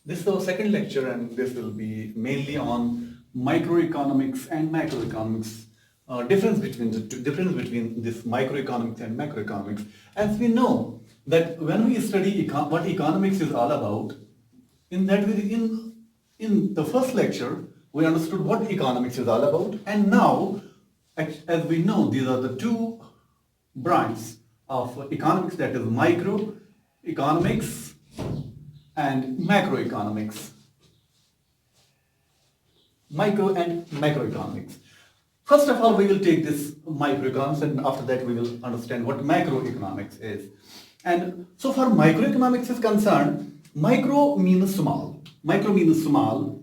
This is our second lecture, and this will be mainly on microeconomics and macroeconomics. Difference between this microeconomics and macroeconomics. As we know that when we study what economics is all about, in the first lecture we understood what economics is all about, and now, as we know, these are the two branches of economics, that is microeconomics and macroeconomics. Micro and macroeconomics. First of all, we will take this microeconomics, and after that we will understand what macroeconomics is. And so far microeconomics is concerned, micro means small. Micro means small.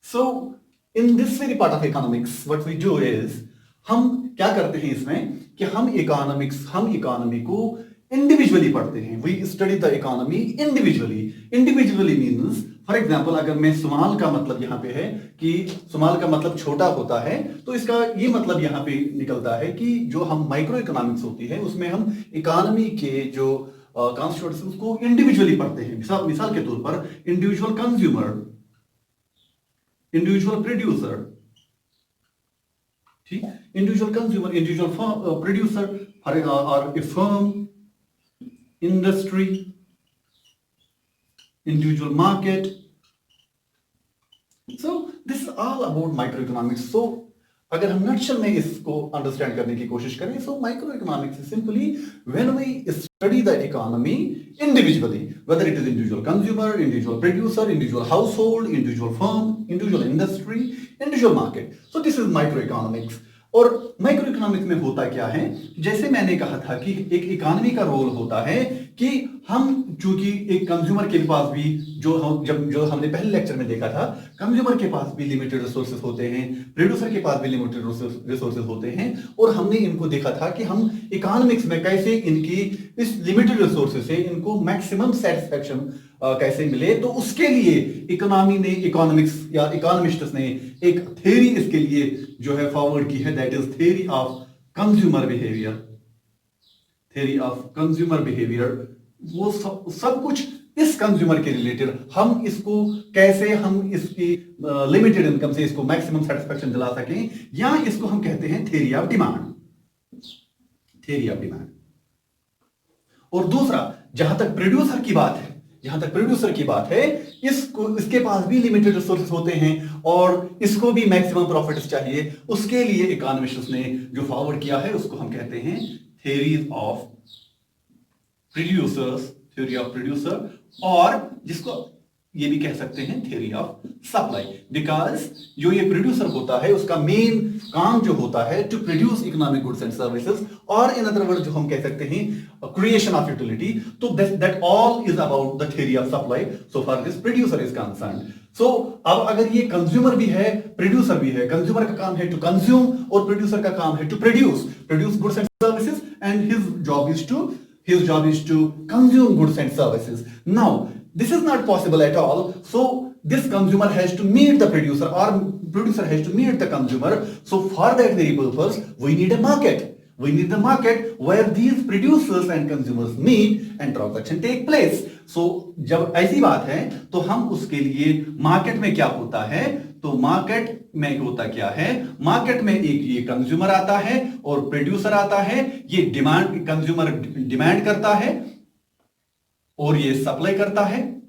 So in this very part of economics, what we do is, हम क्या करते हैं इसमें कि हम economy को individually पढ़ते हैं. We study the economy individually means, for example, अगर मैं स्मॉल का मतलब यहाँ पे है कि स्मॉल का मतलब छोटा होता है, तो इसका ये मतलब यहाँ पे निकलता है कि जो हम माइक्रो इकोनॉमिक्स होती है उसमें हम इकोनॉमी के जो कॉन्स्टिट्यूएंट्स उसको इंडिविजुअली पढ़ते हैं. मिसाल के तौर पर इंडिविजुअल कंज्यूमर, इंडिविजुअल प्रोड्यूसर, ठीक, इंडिविजुअल कंज्यूमर, इंडिविजुअल प्रोड्यूसर और a firm, industry, individual market. So this is all about microeconomics. So अगर हम नटशल में इसको अंडरस्टैंड करने की कोशिश करें, so microeconomics is simply when we study the economy individually, whether it is individual consumer, individual producer, individual household, individual firm, individual industry, individual market. So this is microeconomics. और micro economics में होता क्या है, जैसे मैंने कहा था कि एक इकोनॉमी का रोल होता है कि हम, चूंकि एक कंज्यूमर के पास भी जो हमने पहले लेक्चर में देखा था, कंज्यूमर के पास भी लिमिटेड रिसोर्सेज होते हैं, प्रोड्यूसर के पास भी लिमिटेड रिसोर्सेज होते हैं, और हमने इनको देखा था कि हम इकोनॉमिक्स में कैसे इनकी इस लिमिटेड रिसोर्सेज से इनको मैक्सिमम सेटिस्फैक्शन कैसे मिले. तो उसके लिए इकोनॉमिक्स या इकोनॉमिस्ट्स ने एक थ्योरी इसके लिए जो है फॉरवर्ड की है, that is theory of consumer behaviour. Theory of consumer behaviour, वो सब कुछ इस कंज्यूमर के रिलेटेड, हम इसको कैसे हम इसकी लिमिटेड इनकम से इसको मैक्सिमम सेटिस्फैक्शन दिला सकें, या इसको हम कहते हैं theory of demand. Theory of demand. और दूसरा, जहां तक प्रोड्यूसर की बात है, इसके पास भी लिमिटेड रिसोर्सेज होते हैं और इसको भी मैक्सिमम प्रॉफिट्स चाहिए. उसके लिए इकोनॉमिस्ट्स ने जो फॉरवर्ड किया है उसको हम कहते हैं थ्योरी ऑफ प्रोड्यूसर, और जिसको ये भी कह सकते हैं थ्योरी ऑफ सप्लाई. बिकॉज जो ये प्रोड्यूसर होता है उसका मेन काम जो होता है to produce economic goods and services, और इन अदर वर्ड जो हम कह सकते हैं क्रिएशन ऑफ यूटिलिटी. तो that all is about the theory of supply so far this producer is concerned. So अब अगर ये कंज्यूमर भी है, प्रोड्यूसर भी है, कंज्यूमर का काम है टू कंज्यूम और प्रोड्यूसर का काम है to produce goods and services, and his job is to consume goods and services. Now this is not possible at all, so this consumer has to meet the producer, or producer has to meet the consumer. So for that very purpose we need a market. We need the market where these producers and consumers meet and transaction take place. So जब ऐसी बात है तो हम उसके लिए market में क्या होता है, तो मार्केट में होता क्या है, मार्केट में एक ये कंज्यूमर आता है और प्रोड्यूसर आता है. ये कंज्यूमर डिमांड करता है और ये सप्लाई करता है.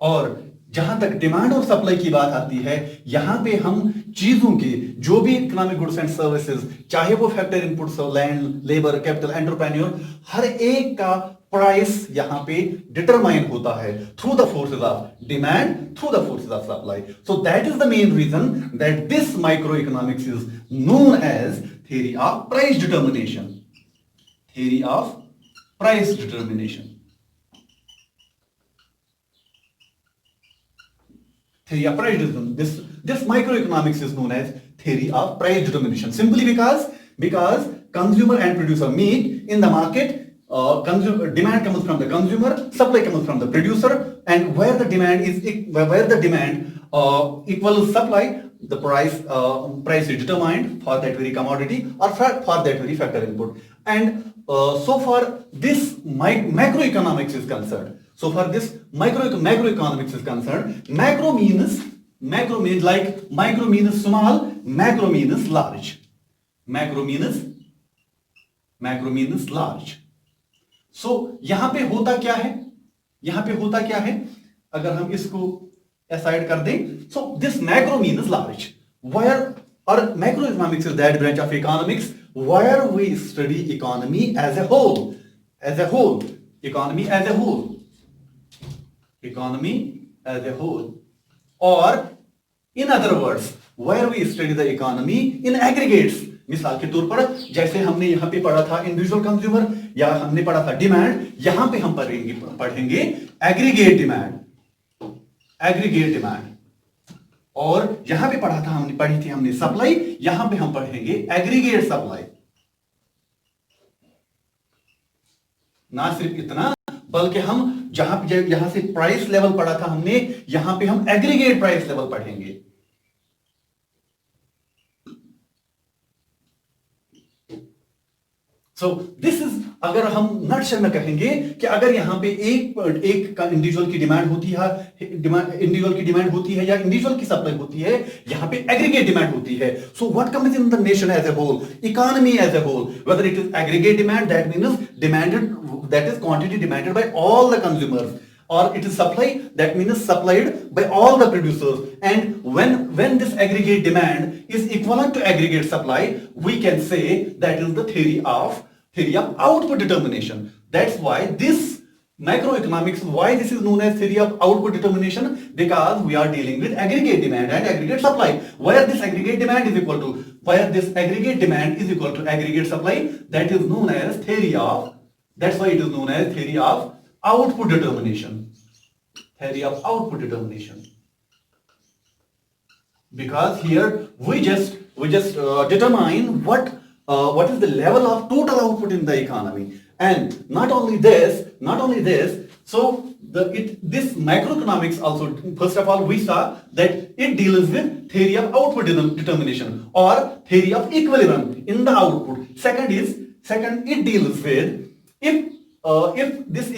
और जहां तक डिमांड और सप्लाई की बात आती है, यहां पे हम चीजों के जो भी इकोनॉमिक गुड्स एंड सर्विसेज, चाहे वो factor inputs, land, labour, capital, entrepreneur, हर एक का प्राइस यहां पे डिटरमाइन होता है through the forces of demand, through the forces of supply. So that is the main reason that this micro economics is known as theory of price determination. Theory of price determination. Theory of price determination. This microeconomics is known as theory of price determination. Simply because consumer and producer meet in the market. Demand comes from the consumer, supply comes from the producer, and where the demand equals supply, the price is determined for that very commodity or for that very factor input. And so far this macroeconomics is concerned. So for this macroeconomics is concerned, macro means like micro means small, macro means large. Macro means large. So यहां पे होता क्या है, अगर हम इसको aside कर दें, so this macro means large. Where or macroeconomics is that branch of economics where we study economy as a whole, economy as a whole, or in other words, where we study the economy in aggregates. मिसाल के तौर पर जैसे हमने यहां पे पढ़ा था इंडिविजुअल कंज्यूमर या हमने पढ़ा था डिमांड, यहां पे हम पढ़ेंगे एग्रीगेट डिमांड, और यहां पे पढ़ी थी हमने सप्लाई, यहां पे हम पढ़ेंगे एग्रीगेट सप्लाई। ना सिर्फ इतना, बल्कि हम यहां से प्राइस लेवल पढ़ा था हमने, यहां पे हम एग्रीगेट प्राइस लेवल पढ़ेंगे। So this is, अगर हम नटशेल में कहेंगे कि अगर यहां पे एक का इंडिविजुअल की डिमांड होती है, या इंडिविजुअल की सप्लाई होती है, यहां पे एग्रीगेट डिमांड होती है। So what comes in the nation as a whole, economy as a whole, whether it is aggregate demand, that means that is quantity demanded by all the consumers, or it is supply, that means supplied by all the producers. And when this aggregate demand is equivalent to aggregate supply, we can say that is the theory of output determination. That's why this macroeconomics, why this is known as theory of output determination, because we are dealing with aggregate demand and aggregate supply, where this aggregate demand is equal to aggregate supply. That is known as theory of, that's why it is known as theory of output determination. Because here we just determine what is the level of total output in the economy. And not only this, so this macroeconomics also, first of all, we saw that it deals with theory of output determination or theory of equilibrium in the output. Second, it deals with if this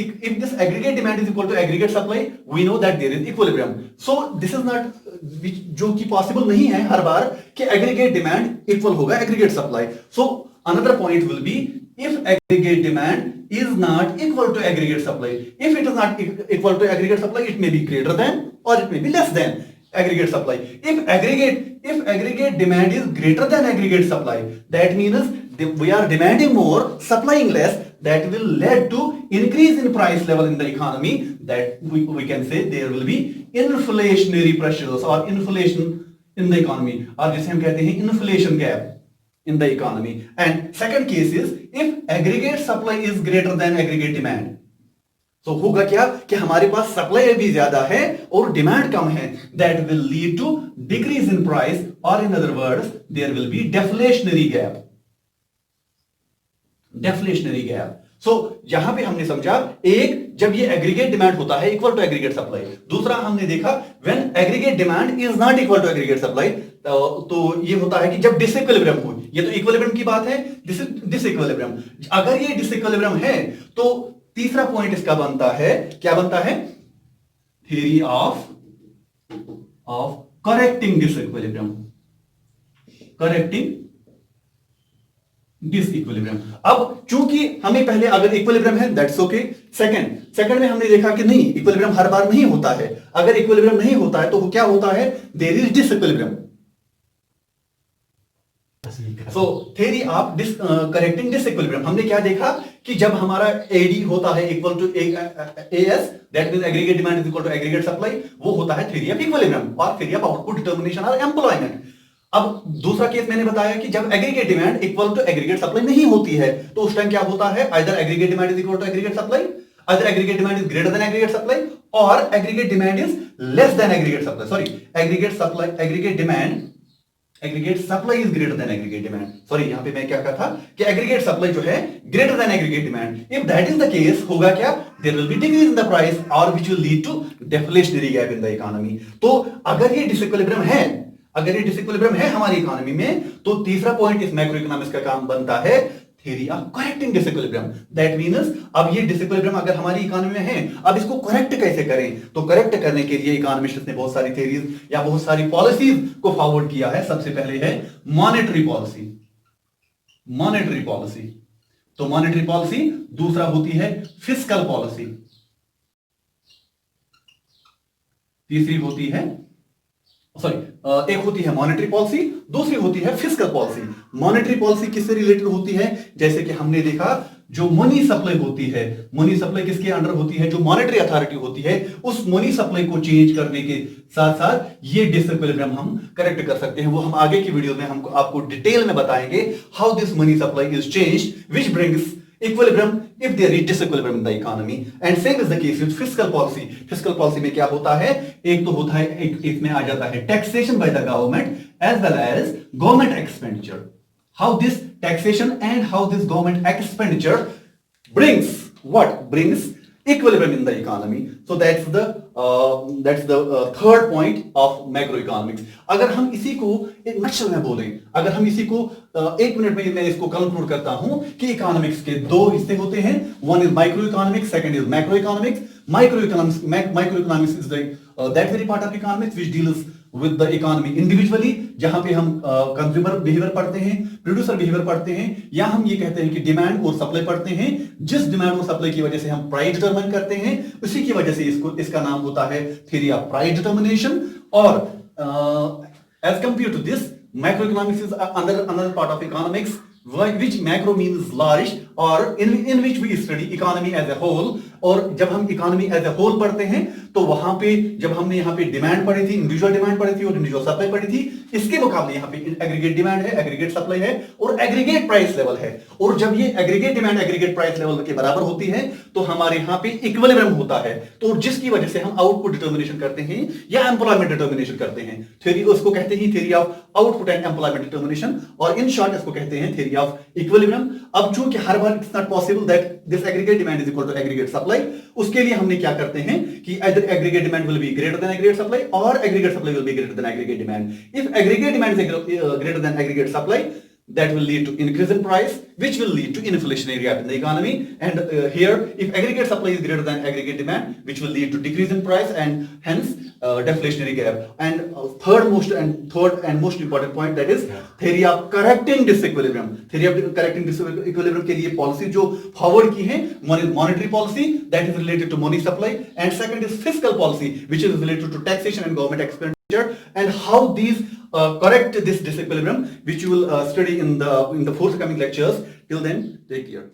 aggregate demand is equal to aggregate supply, we know that there is equilibrium. So this is not, जो कि possible नहीं है हर बार कि aggregate demand equal होगा aggregate supply. So another point will be, if aggregate demand is not equal to aggregate supply, if it is not equal to aggregate supply, it may be greater than or it may be less than aggregate supply. If aggregate demand is greater than aggregate supply, that means we are demanding more, supplying less. That will lead to increase in price level in the economy. That we can say there will be inflationary pressures or inflation in the economy, or जिसे हम कहते हैं inflation gap in the economy. And second case is if aggregate supply is greater than aggregate demand. So होगा क्या कि हमारे पास supply भी ज्यादा है और डिमांड कम है. That will lead to decrease in price, or in other words there will be deflationary gap. So यहां पे हमने समझा, एक जब ये एग्रीगेट डिमांड होता है इक्वल टू एग्रीगेट सप्लाई, दूसरा हमने देखा when aggregate demand is not equal to aggregate supply, तो ये होता है कि जब डिसइक्विलिब्रियम हो. ये तो इक्विलिब्रियम की बात है, डिसइक्विलिब्रियम. अगर ये डिसइक्विलिब्रियम है तो तीसरा पॉइंट इसका बनता है, क्या बनता है? Theory of correcting disequilibrium. अब चूंकि हमें पहले अगर इक्विलिब्रियम है दैट्स ओके. सेकंड में हमने देखा कि नहीं, इक्विलिब्रियम हर बार नहीं होता है. अगर इक्विलिब्रियम नहीं होता है तो क्या होता है? There is disequilibrium. So theory of correcting disequilibrium, हमने क्या देखा कि जब हमारा एडी होता है equal to AS, that means aggregate demand is equal to aggregate supply, वो होता है थ्योरी ऑफ इक्विलिब्रियम और थ्योरी ऑफ आउटपुट डिटरमिनेशन और एम्प्लॉयमेंट. अब दूसरा केस मैंने बताया कि जब aggregate demand equal to aggregate supply नहीं होती है तो उस टाइम क्या होता है? Either aggregate demand is equal to aggregate supply, either aggregate demand is greater than aggregate supply, और aggregate demand is less than aggregate supply. Sorry, aggregate supply is greater than aggregate demand. Sorry, यहां पे मैं क्या कहा था कि aggregate supply जो है greater than aggregate demand. If that is the case, होगा क्या? There will be decrease in the price और which will lead to deflationary gap in the economy. तो अगर ये डिसइक्विलिब्रियम है हमारी इकोनॉमी में, तो तीसरा पॉइंट इस मैक्रो इकोनॉमिक्स का काम बनता है theory of correcting disequilibrium. That means अब ये disequilibrium अगर हमारी इकोनॉमी में है, अब इसको करेक्ट कैसे करें? तो करेक्ट करने के लिए इकोनॉमिस्ट्स ने बहुत सारी थ्योरीज या बहुत सारी पॉलिसीज को फॉरवर्ड किया है. सबसे पहले है मॉनेटरी पॉलिसी. मॉनेटरी पॉलिसी, तो मॉनेटरी पॉलिसी. दूसरा होती है फिस्कल पॉलिसी. तीसरी होती है एक होती है मॉनेटरी पॉलिसी, दूसरी होती है फिस्कल पॉलिसी. मॉनेटरी पॉलिसी किससे रिलेटेड होती है? जैसे कि हमने देखा जो मनी सप्लाई होती है, मनी सप्लाई किसके अंडर होती है? जो मॉनेटरी अथॉरिटी होती है, उस मनी सप्लाई को चेंज करने के साथ साथ ये डिसइक्विलिब्रियम हम करेक्ट कर सकते हैं. वो हम आगे की वीडियो में हमको आपको डिटेल में बताएंगे how this money supply is changed which brings equilibrium if there is disequilibrium in the economy. And same is the case with fiscal policy. Fiscal policy में क्या होता है? एक तो होता है, इसमें आ जाता है taxation by the government as well as government expenditure. How this taxation and how this government expenditure brings what? Brings equilibrium in the economy. So that's the third point of macroeconomics. अगर हम इसी को एक नक्शल में बोलें, अगर हम इसी को एक मिनट में मैं इसको कंक्लूड करता हूं कि इकोनॉमिक्स के दो हिस्से होते हैं. One is micro economics, second is macro economics. Micro economics is that very part of economics which deals with the economy individually, जहां पे हम कंज्यूमर बिहेवियर पढ़ते हैं, प्रोड्यूसर बिहेवियर पढ़ते हैं, या हम ये कहते हैं कि डिमांड और सप्लाई पढ़ते हैं. जिस डिमांड और सप्लाई की वजह से हम प्राइस डिटरमाइन करते हैं, उसी की वजह से इसका नाम होता है थ्योरी ऑफ प्राइस डिटरमिनेशन. और as compare to this macro economics is another part of economics which macro means large or in which we study economy as a whole. और जब हम इकोनॉमी एज ए होल पढ़ते हैं तो वहां पे जब हमने यहाँ पे डिमांड पढ़ी थी, इंडिविजुअल डिमांड पढ़ी थी और इंडिविजुअल सप्लाई पढ़ी थी, इसके मुकाबले यहाँ पे एग्रीगेट डिमांड है, एग्रीगेट सप्लाई है और एग्रीगेट प्राइस लेवल है. और जब ये aggregate demand aggregate price level के बराबर होती है तो हमारे यहाँ पे इक्विलिब्रियम होता है. तो जिसकी वजह से हम आउटपुट डिटर्मिनेशन करते हैं या एम्प्लॉयमेंट डिटर्मिनेशन करते हैं. थ्योरी उसको कहते हैं theory of output and employment determination, और इन शॉर्ट इसको कहते हैं थ्योरी ऑफ इक्विलिब्रियम. अब चूंकि हर बार it's not possible that this aggregate demand is equal to aggregate supply, उसके लिए हमने क्या करते हैं कि either aggregate demand will be greater than aggregate supply or aggregate supply will be greater than aggregate demand. If aggregate demand is greater than aggregate supply, that will lead to increase in price, which will lead to inflationary gap in the economy. And here, if aggregate supply is greater than aggregate demand, which will lead to decrease in price and hence deflationary gap. And third and most important point, that is theory of correcting disequilibrium. Theory of correcting disequilibrium के लिए policy जो forward की है, one is monetary policy that is related to money supply, and second is fiscal policy which is related to taxation and government expenditure. And how these correct this disequilibrium, which you will study in the forthcoming lectures. Till then, take care.